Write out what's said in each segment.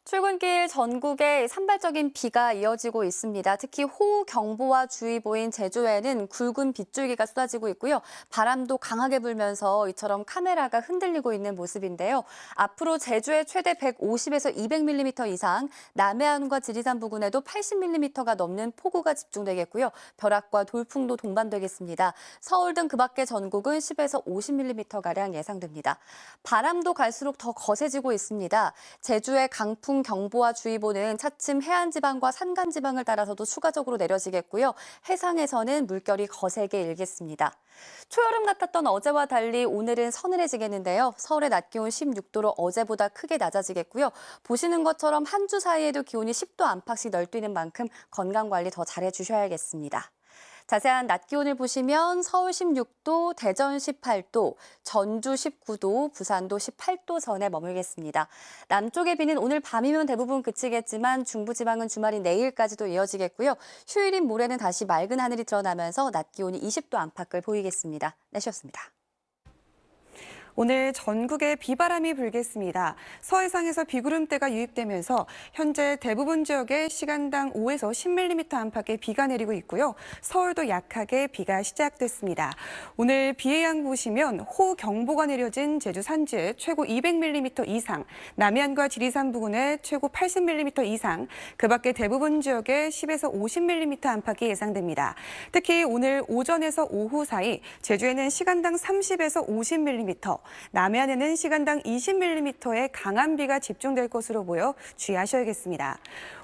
출근길 전국에 산발적인 비가 이어지고 있습니다. 특히 호우경보와 주의보인 제주에는 굵은 빗줄기가 쏟아지고 있고요. 바람도 강하게 불면서 이처럼 카메라가 흔들리고 있는 모습인데요. 앞으로 제주에 최대 150에서 200mm 이상, 남해안과 지리산 부근에도 80mm가 넘는 폭우가 집중되겠고요. 벼락과 돌풍도 동반되겠습니다. 서울 등 그 밖의 전국은 10에서 50mm가량 예상됩니다. 바람도 갈수록 더 거세지고 있습니다. 제주의 강풍 경보와 주의보는 차츰 해안지방과 산간지방을 따라서도 추가적으로 내려지겠고요. 해상에서는 물결이 거세게 일겠습니다. 초여름 같았던 어제와 달리 오늘은 서늘해지겠는데요. 서울의 낮 기온 16도로 어제보다 크게 낮아지겠고요. 보시는 것처럼 한 주 사이에도 기온이 10도 안팎씩 널뛰는 만큼 건강관리 더 잘해주셔야겠습니다. 자세한 낮 기온을 보시면 서울 16도, 대전 18도, 전주 19도, 부산도 18도 전에 머물겠습니다. 남쪽의 비는 오늘 밤이면 대부분 그치겠지만 중부지방은 주말인 내일까지도 이어지겠고요. 휴일인 모레는 다시 맑은 하늘이 드러나면서 낮 기온이 20도 안팎을 보이겠습니다. 날씨였습니다. 오늘 전국에 비바람이 불겠습니다. 서해상에서 비구름대가 유입되면서 현재 대부분 지역에 시간당 5에서 10mm 안팎의 비가 내리고 있고요. 서울도 약하게 비가 시작됐습니다. 오늘 비의 양 보시면 호우경보가 내려진 제주 산지에 최고 200mm 이상, 남해안과 지리산 부근에 최고 80mm 이상, 그 밖에 대부분 지역에 10에서 50mm 안팎이 예상됩니다. 특히 오늘 오전에서 오후 사이 제주에는 시간당 30에서 50mm, 남해안에는 시간당 20mm의 강한 비가 집중될 것으로 보여 주의하셔야겠습니다.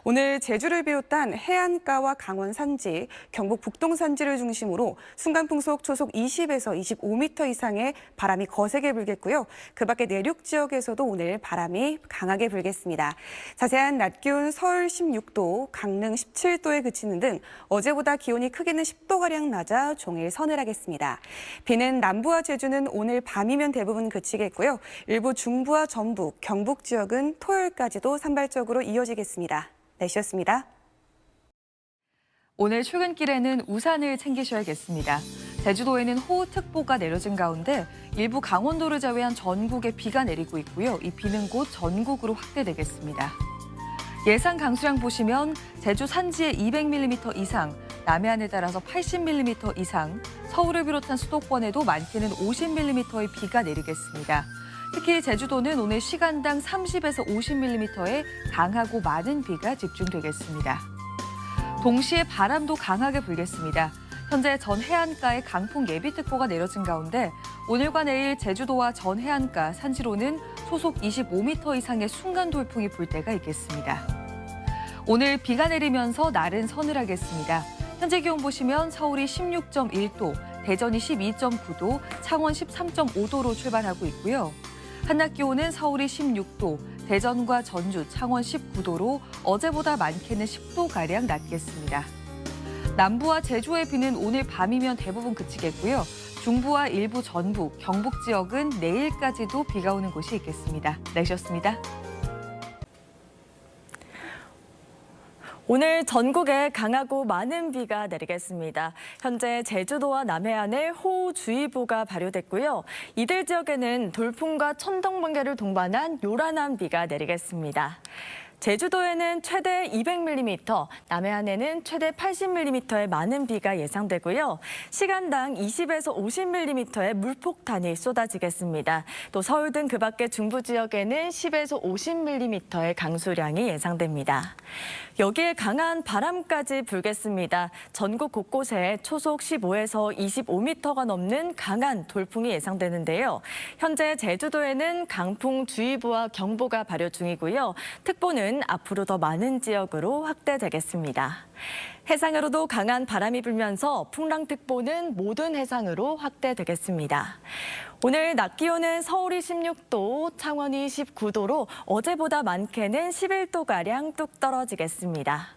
오늘 제주를 비롯한 해안가와 강원 산지, 경북 북동 산지를 중심으로 순간풍속 초속 20에서 25m 이상의 바람이 거세게 불겠고요. 그 밖에 내륙 지역에서도 오늘 바람이 강하게 불겠습니다. 자세한 낮 기온 서울 16도, 강릉 17도에 그치는 등 어제보다 기온이 크게는 10도가량 낮아 종일 서늘하겠습니다. 비는 남부와 제주는 오늘 밤이면 대부분 그치겠고요. 일부 중부와 전북, 경북 지역은 토요일까지도 산발적으로 이어지겠습니다. 날씨였습니다. 오늘 출근길에는 우산을 챙기셔야겠습니다. 제주도에는 호우특보가 내려진 가운데 일부 강원도를 제외한 전국에 비가 내리고 있고요. 이 비는 곧 전국으로 확대되겠습니다. 예상 강수량 보시면 제주 산지에 200mm 이상, 남해안에 따라서 80mm 이상, 서울을 비롯한 수도권에도 많게는 50mm의 비가 내리겠습니다. 특히 제주도는 오늘 시간당 30에서 50mm의 강하고 많은 비가 집중되겠습니다. 동시에 바람도 강하게 불겠습니다. 현재 전 해안가에 강풍 예비특보가 내려진 가운데 오늘과 내일 제주도와 전 해안가, 산지로는 초속 25m 이상의 순간 돌풍이 불 때가 있겠습니다. 오늘 비가 내리면서 날은 서늘하겠습니다. 현재 기온 보시면 서울이 16.1도, 대전이 12.9도, 창원 13.5도로 출발하고 있고요. 한낮 기온은 서울이 16도, 대전과 전주, 창원 19도로 어제보다 많게는 10도가량 낮겠습니다. 남부와 제주의 비는 오늘 밤이면 대부분 그치겠고요. 중부와 일부 전북, 경북 지역은 내일까지도 비가 오는 곳이 있겠습니다. 날씨였습니다. 오늘 전국에 강하고 많은 비가 내리겠습니다. 현재 제주도와 남해안에 호우주의보가 발효됐고요. 이들 지역에는 돌풍과 천둥, 번개를 동반한 요란한 비가 내리겠습니다. 제주도에는 최대 200mm, 남해안에는 최대 80mm의 많은 비가 예상되고요. 시간당 20에서 50mm의 물폭탄이 쏟아지겠습니다. 또 서울 등 그 밖의 중부 지역에는 10에서 50mm의 강수량이 예상됩니다. 여기에 강한 바람까지 불겠습니다. 전국 곳곳에 초속 15에서 25m가 넘는 강한 돌풍이 예상되는데요. 현재 제주도에는 강풍주의보와 경보가 발효 중이고요. 특보는 앞으로 더 많은 지역으로 확대되겠습니다. 해상으로도 강한 바람이 불면서 풍랑특보는 모든 해상으로 확대되겠습니다. 오늘 낮 기온은 서울이 16도, 창원이 19도로 어제보다 많게는 11도가량 뚝 떨어지겠습니다.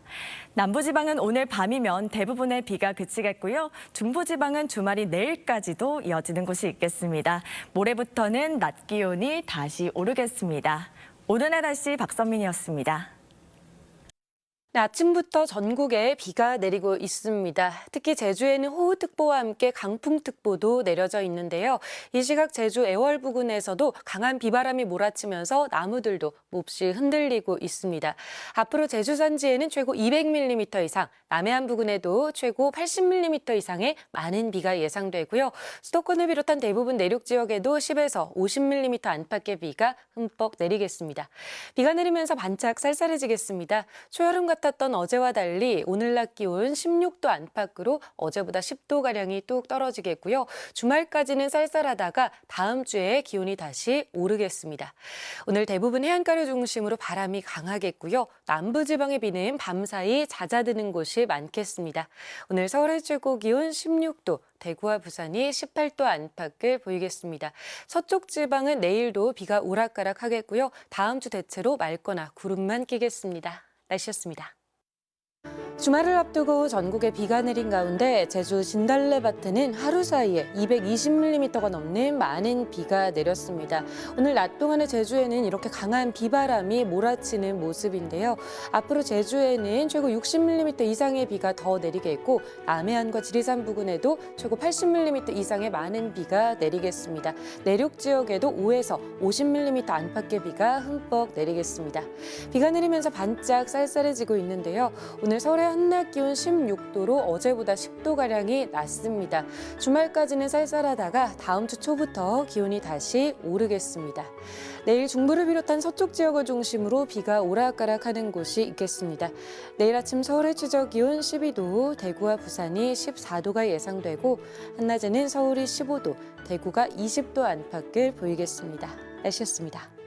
남부지방은 오늘 밤이면 대부분의 비가 그치겠고요. 중부지방은 주말이 내일까지도 이어지는 곳이 있겠습니다. 모레부터는 낮 기온이 다시 오르겠습니다. 오늘의 날씨 박선민이었습니다. 네, 아침부터 전국에 비가 내리고 있습니다. 특히 제주에는 호우특보와 함께 강풍특보도 내려져 있는데요. 이 시각 제주 애월 부근에서도 강한 비바람이 몰아치면서 나무들도 몹시 흔들리고 있습니다. 앞으로 제주 산지에는 최고 200mm 이상, 남해안 부근에도 최고 80mm 이상의 많은 비가 예상되고요. 수도권을 비롯한 대부분 내륙 지역에도 10에서 50mm 안팎의 비가 흠뻑 내리겠습니다. 비가 내리면서 반짝 쌀쌀해지겠습니다. 초여름 같았던 어제와 달리 오늘 낮 기온 16도 안팎으로 어제보다 10도가량이 뚝 떨어지겠고요. 주말까지는 쌀쌀하다가 다음 주에 기온이 다시 오르겠습니다. 오늘 대부분 해안가를 중심으로 바람이 강하겠고요. 남부지방의 비는 밤사이 잦아드는 곳이 많겠습니다. 오늘 서울의 최고 기온 16도, 대구와 부산이 18도 안팎을 보이겠습니다. 서쪽 지방은 내일도 비가 오락가락하겠고요. 다음 주 대체로 맑거나 구름만 끼겠습니다. 날씨였습니다. 주말을 앞두고 전국에 비가 내린 가운데 제주 진달래밭에는 하루 사이에 220mm가 넘는 많은 비가 내렸습니다. 오늘 낮 동안의 제주에는 이렇게 강한 비바람이 몰아치는 모습인데요. 앞으로 제주에는 최고 60mm 이상의 비가 더 내리겠고 남해안과 지리산 부근에도 최고 80mm 이상의 많은 비가 내리겠습니다. 내륙 지역에도 5에서 50mm 안팎의 비가 흠뻑 내리겠습니다. 비가 내리면서 반짝 쌀쌀해지고 있는데요. 오늘 서울의 한낮 기온 16도로 어제보다 10도가량이 낮습니다. 주말까지는 쌀쌀하다가 다음 주 초부터 기온이 다시 오르겠습니다. 내일 중부를 비롯한 서쪽 지역을 중심으로 비가 오락가락하는 곳이 있겠습니다. 내일 아침 서울의 최저 기온 12도, 대구와 부산이 14도가 예상되고 한낮에는 서울이 15도, 대구가 20도 안팎을 보이겠습니다. 날씨였습니다.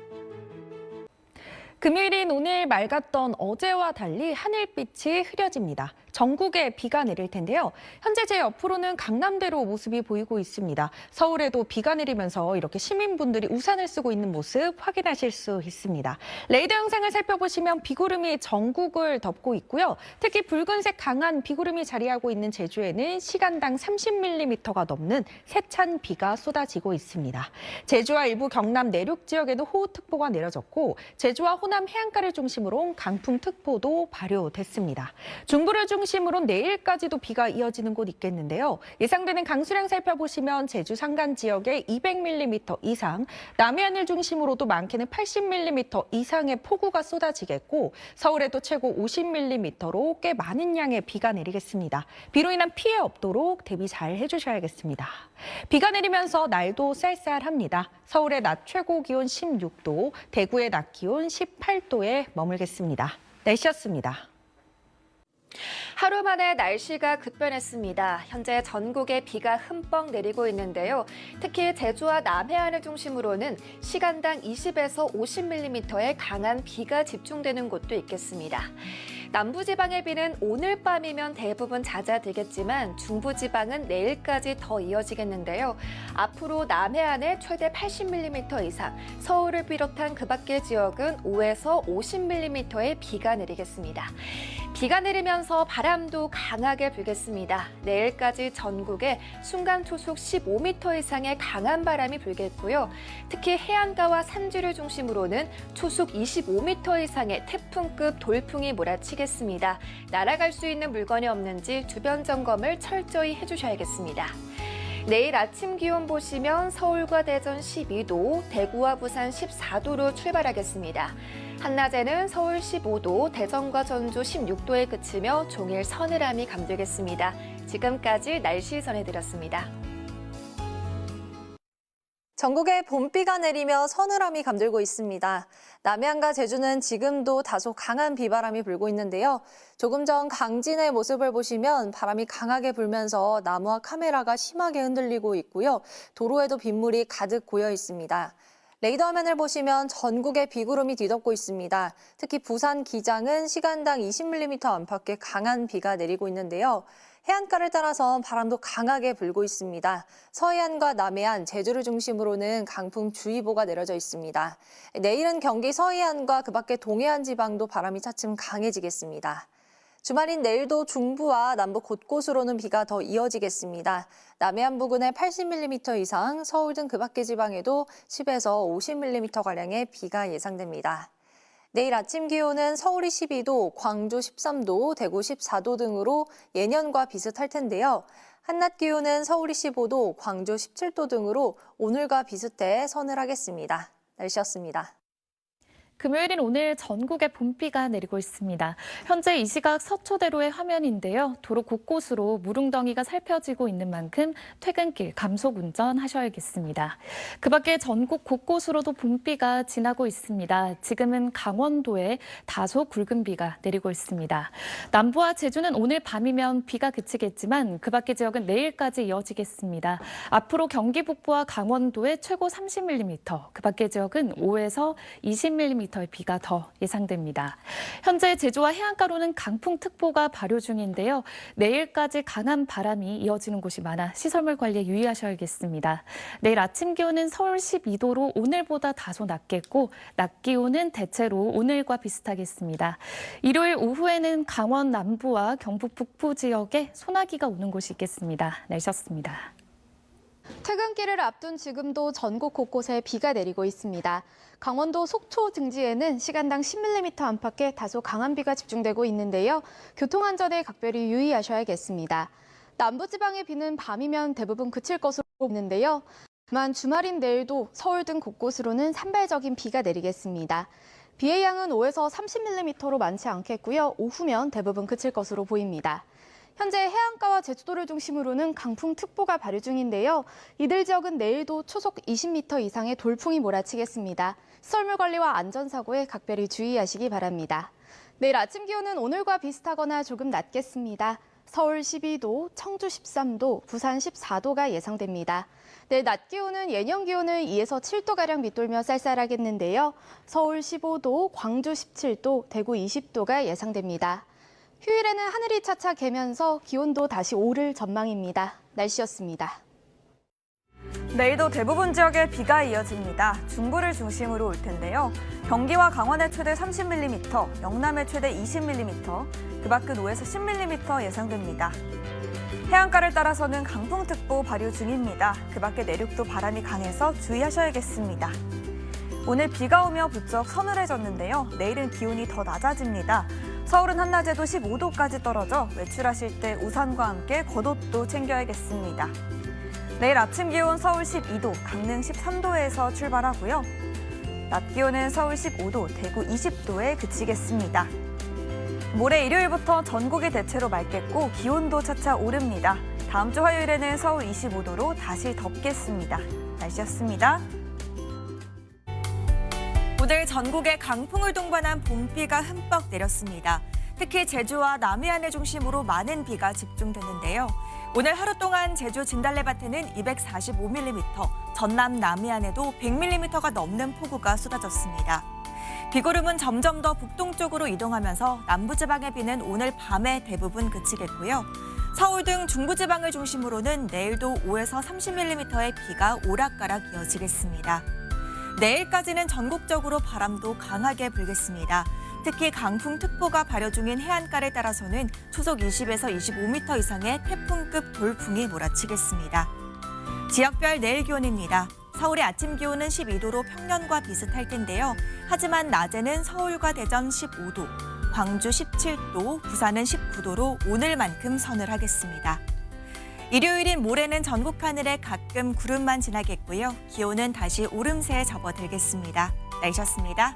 금요일인 오늘 맑았던 어제와 달리 하늘빛이 흐려집니다. 전국에 비가 내릴 텐데요. 현재 제 옆으로는 강남대로 모습이 보이고 있습니다. 서울에도 비가 내리면서 이렇게 시민분들이 우산을 쓰고 있는 모습 확인하실 수 있습니다. 레이더 영상을 살펴보시면 비구름이 전국을 덮고 있고요. 특히 붉은색 강한 비구름이 자리하고 있는 제주에는 시간당 30mm가 넘는 세찬 비가 쏟아지고 있습니다. 제주와 일부 경남 내륙 지역에는 호우특보가 내려졌고 제주와 호남 해안가를 중심으로 강풍특보도 발효됐습니다. 중부를 중심으로 내일까지도 비가 이어지는 곳 있겠는데요. 예상되는 강수량 살펴보시면 제주 산간 지역에 200mm 이상, 남해안을 중심으로도 많게는 80mm 이상의 폭우가 쏟아지겠고 서울에도 최고 50mm로 꽤 많은 양의 비가 내리겠습니다. 비로 인한 피해 없도록 대비 잘 해주셔야겠습니다. 비가 내리면서 날도 쌀쌀합니다. 서울의 낮 최고 기온 16도, 대구의 낮 기온 18도에 머물겠습니다. 날씨였습니다. 하루 만에 날씨가 급변했습니다. 현재 전국에 비가 흠뻑 내리고 있는데요. 특히 제주와 남해안을 중심으로는 시간당 20에서 50mm의 강한 비가 집중되는 곳도 있겠습니다. 남부지방의 비는 오늘 밤이면 대부분 잦아들겠지만 중부지방은 내일까지 더 이어지겠는데요. 앞으로 남해안에 최대 80mm 이상, 서울을 비롯한 그 밖의 지역은 5에서 50mm의 비가 내리겠습니다. 비가 내리면서 바람도 강하게 불겠습니다. 내일까지 전국에 순간 초속 15m 이상의 강한 바람이 불겠고요. 특히 해안가와 산지를 중심으로는 초속 25m 이상의 태풍급 돌풍이 몰아치겠습니다. 날아갈 수 있는 물건이 없는지 주변 점검을 철저히 해주셔야겠습니다. 내일 아침 기온 보시면 서울과 대전 12도, 대구와 부산 14도로 출발하겠습니다. 한낮에는 서울 15도, 대전과 전주 16도에 그치며 종일 서늘함이 감돌겠습니다. 지금까지 날씨 전해드렸습니다. 전국에 봄비가 내리며 서늘함이 감돌고 있습니다. 남해안과 제주는 지금도 다소 강한 비바람이 불고 있는데요. 조금 전 강진의 모습을 보시면 바람이 강하게 불면서 나무와 카메라가 심하게 흔들리고 있고요. 도로에도 빗물이 가득 고여 있습니다. 레이더 화면을 보시면 전국에 비구름이 뒤덮고 있습니다. 특히 부산 기장은 시간당 20mm 안팎의 강한 비가 내리고 있는데요. 해안가를 따라서 바람도 강하게 불고 있습니다. 서해안과 남해안, 제주를 중심으로는 강풍주의보가 내려져 있습니다. 내일은 경기 서해안과 그 밖의 동해안 지방도 바람이 차츰 강해지겠습니다. 주말인 내일도 중부와 남부 곳곳으로는 비가 더 이어지겠습니다. 남해안 부근에 80mm 이상, 서울 등 그 밖의 지방에도 10에서 50mm가량의 비가 예상됩니다. 내일 아침 기온은 서울이 12도, 광주 13도, 대구 14도 등으로 예년과 비슷할 텐데요. 한낮 기온은 서울이 15도, 광주 17도 등으로 오늘과 비슷해 서늘하겠습니다. 날씨였습니다. 금요일인 오늘 전국에 봄비가 내리고 있습니다. 현재 이 시각 서초대로의 화면인데요. 도로 곳곳으로 무릉덩이가 살펴지고 있는 만큼 퇴근길 감속 운전하셔야겠습니다. 그 밖에 전국 곳곳으로도 봄비가 지나고 있습니다. 지금은 강원도에 다소 굵은 비가 내리고 있습니다. 남부와 제주는 오늘 밤이면 비가 그치겠지만 그 밖의 지역은 내일까지 이어지겠습니다. 앞으로 경기 북부와 강원도에 최고 30mm, 그 밖의 지역은 5에서 20mm 의 비가 더 예상됩니다. 현재 제주와 해안가로는 강풍특보가 발효 중인데요. 내일까지 강한 바람이 이어지는 곳이 많아 시설물 관리에 유의하셔야겠습니다. 내일 아침 기온은 서울 12도로 오늘보다 다소 낮겠고 낮 기온은 대체로 오늘과 비슷하겠습니다. 일요일 오후에는 강원 남부와 경북 북부 지역에 소나기가 오는 곳이 있겠습니다. 날씨였습니다. 퇴근길을 앞둔 지금도 전국 곳곳에 비가 내리고 있습니다. 강원도 속초 등지에는 시간당 10mm 안팎의 다소 강한 비가 집중되고 있는데요. 교통안전에 각별히 유의하셔야겠습니다. 남부지방의 비는 밤이면 대부분 그칠 것으로 보이는데요. 다만 주말인 내일도 서울 등 곳곳으로는 산발적인 비가 내리겠습니다. 비의 양은 5에서 30mm로 많지 않겠고요. 오후면 대부분 그칠 것으로 보입니다. 현재 해안가와 제주도를 중심으로는 강풍특보가 발효 중인데요. 이들 지역은 내일도 초속 20m 이상의 돌풍이 몰아치겠습니다. 시설물 관리와 안전사고에 각별히 주의하시기 바랍니다. 내일 아침 기온은 오늘과 비슷하거나 조금 낮겠습니다. 서울 12도, 청주 13도, 부산 14도가 예상됩니다. 내일 낮 기온은 예년 기온을 2에서 7도가량 밑돌며 쌀쌀하겠는데요. 서울 15도, 광주 17도, 대구 20도가 예상됩니다. 휴일에는 하늘이 차차 개면서 기온도 다시 오를 전망입니다. 날씨였습니다. 내일도 대부분 지역에 비가 이어집니다. 중부를 중심으로 올 텐데요. 경기와 강원에 최대 30mm, 영남에 최대 20mm, 그 밖은 5에서 10mm 예상됩니다. 해안가를 따라서는 강풍특보 발효 중입니다. 그 밖에 내륙도 바람이 강해서 주의하셔야겠습니다. 오늘 비가 오며 부쩍 서늘해졌는데요. 내일은 기온이 더 낮아집니다. 서울은 한낮에도 15도까지 떨어져 외출하실 때 우산과 함께 겉옷도 챙겨야겠습니다. 내일 아침 기온 서울 12도, 강릉 13도에서 출발하고요. 낮 기온은 서울 15도, 대구 20도에 그치겠습니다. 모레 일요일부터 전국이 대체로 맑겠고 기온도 차차 오릅니다. 다음 주 화요일에는 서울 25도로 다시 덥겠습니다. 날씨였습니다. 오늘 전국에 강풍을 동반한 봄비가 흠뻑 내렸습니다. 특히 제주와 남해안을 중심으로 많은 비가 집중됐는데요. 오늘 하루 동안 제주 진달래밭에는 245mm, 전남 남해안에도 100mm가 넘는 폭우가 쏟아졌습니다. 비구름은 점점 더 북동쪽으로 이동하면서 남부지방의 비는 오늘 밤에 대부분 그치겠고요. 서울 등 중부지방을 중심으로는 내일도 5에서 30mm의 비가 오락가락 이어지겠습니다. 내일까지는 전국적으로 바람도 강하게 불겠습니다. 특히 강풍특보가 발효 중인 해안가를 따라서는 초속 20에서 25m 이상의 태풍급 돌풍이 몰아치겠습니다. 지역별 내일 기온입니다. 서울의 아침 기온은 12도로 평년과 비슷할 텐데요. 하지만 낮에는 서울과 대전 15도, 광주 17도, 부산은 19도로 오늘만큼 서늘하겠습니다. 일요일인 모레는 전국 하늘에 가끔 구름만 지나겠고요. 기온은 다시 오름세에 접어들겠습니다. 날씨였습니다.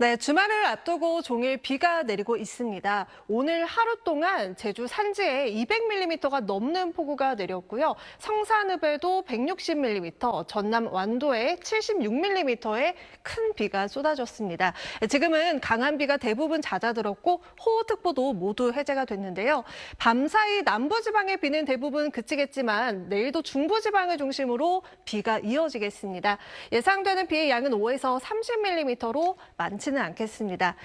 네, 주말을 앞두고 종일 비가 내리고 있습니다. 오늘 하루 동안 제주 산지에 200mm가 넘는 폭우가 내렸고요. 성산읍에도 160mm, 전남 완도에 76mm의 큰 비가 쏟아졌습니다. 지금은 강한 비가 대부분 잦아들었고 호우특보도 모두 해제가 됐는데요. 밤사이 남부지방의 비는 대부분 그치겠지만 내일도 중부지방을 중심으로 비가 이어지겠습니다. 예상되는 비의 양은 5에서 30mm로 많지는 않겠습니다.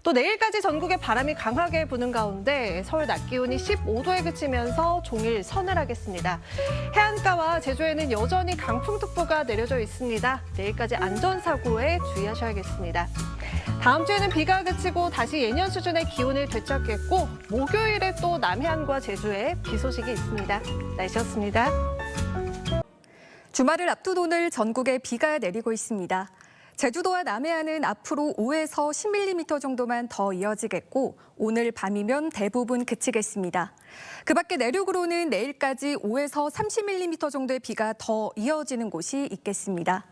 또 내일까지 전국에 바람이 강하게 부는 가운데 서울 낮 기온이 15도에 그치면서 종일 서늘하겠습니다. 해안가와 제주에는 여전히 강풍특보가 내려져 있습니다. 내일까지 안전사고에 주의하셔야겠습니다. 다음 주에는 비가 그치고 다시 예년 수준의 기온을 되찾겠고 목요일에 또 남해안과 제주에 비 소식이 있습니다. 날씨였습니다. 주말을 앞둔 오늘 전국에 비가 내리고 있습니다. 제주도와 남해안은 앞으로 5에서 10mm 정도만 더 이어지겠고 오늘 밤이면 대부분 그치겠습니다. 그 밖에 내륙으로는 내일까지 5에서 30mm 정도의 비가 더 이어지는 곳이 있겠습니다.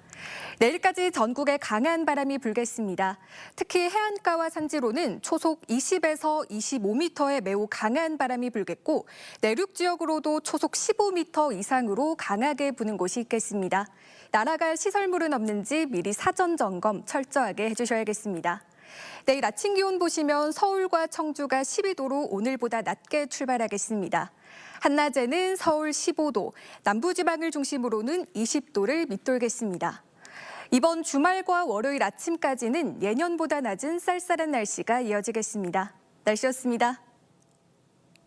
내일까지 전국에 강한 바람이 불겠습니다. 특히 해안가와 산지로는 초속 20에서 25m의 매우 강한 바람이 불겠고 내륙 지역으로도 초속 15m 이상으로 강하게 부는 곳이 있겠습니다. 날아갈 시설물은 없는지 미리 사전 점검 철저하게 해주셔야겠습니다. 내일 아침 기온 보시면 서울과 청주가 12도로 오늘보다 낮게 출발하겠습니다. 한낮에는 서울 15도, 남부지방을 중심으로는 20도를 밑돌겠습니다. 이번 주말과 월요일 아침까지는 예년보다 낮은 쌀쌀한 날씨가 이어지겠습니다. 날씨였습니다.